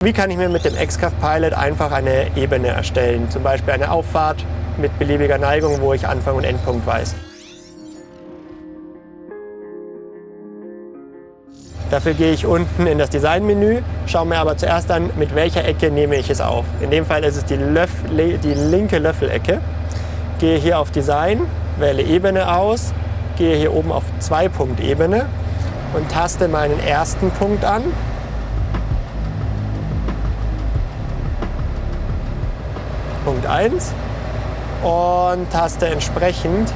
Wie kann ich mir mit dem XCAV Pilot einfach eine Ebene erstellen? Zum Beispiel eine Auffahrt mit beliebiger Neigung, wo ich Anfang und Endpunkt weiß. Dafür gehe ich unten in das Designmenü, schaue mir aber zuerst an, mit welcher Ecke nehme ich es auf. In dem Fall ist es die linke Löffelecke. Gehe hier auf Design, wähle Ebene aus, gehe hier oben auf Zwei-Punkt-Ebene und taste meinen ersten Punkt an. Punkt 1 und taste entsprechend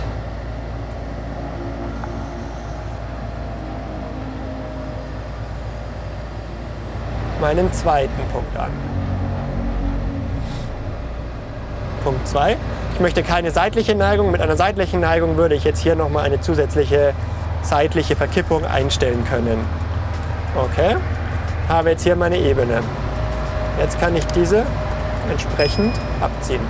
meinen zweiten Punkt an. Punkt 2. Ich möchte keine seitliche Neigung. Mit einer seitlichen Neigung würde ich jetzt hier nochmal eine zusätzliche seitliche Verkippung einstellen können. Okay, habe jetzt hier meine Ebene. Jetzt kann ich diese entsprechend abziehen.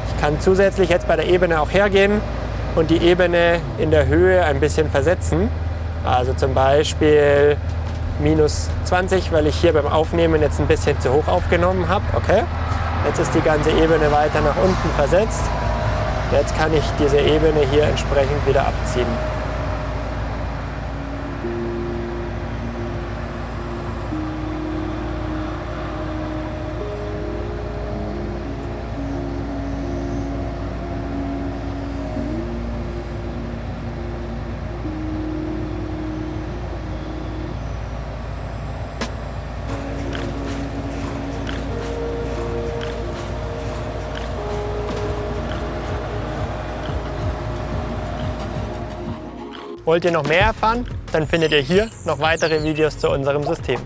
Ich kann zusätzlich jetzt bei der Ebene auch hergehen und die Ebene in der Höhe ein bisschen versetzen. Also zum Beispiel minus 20, weil ich hier beim Aufnehmen jetzt ein bisschen zu hoch aufgenommen habe. Okay. Jetzt ist die ganze Ebene weiter nach unten versetzt. Jetzt kann ich diese Ebene hier entsprechend wieder abziehen. Wollt ihr noch mehr erfahren? Dann findet ihr hier noch weitere Videos zu unserem System.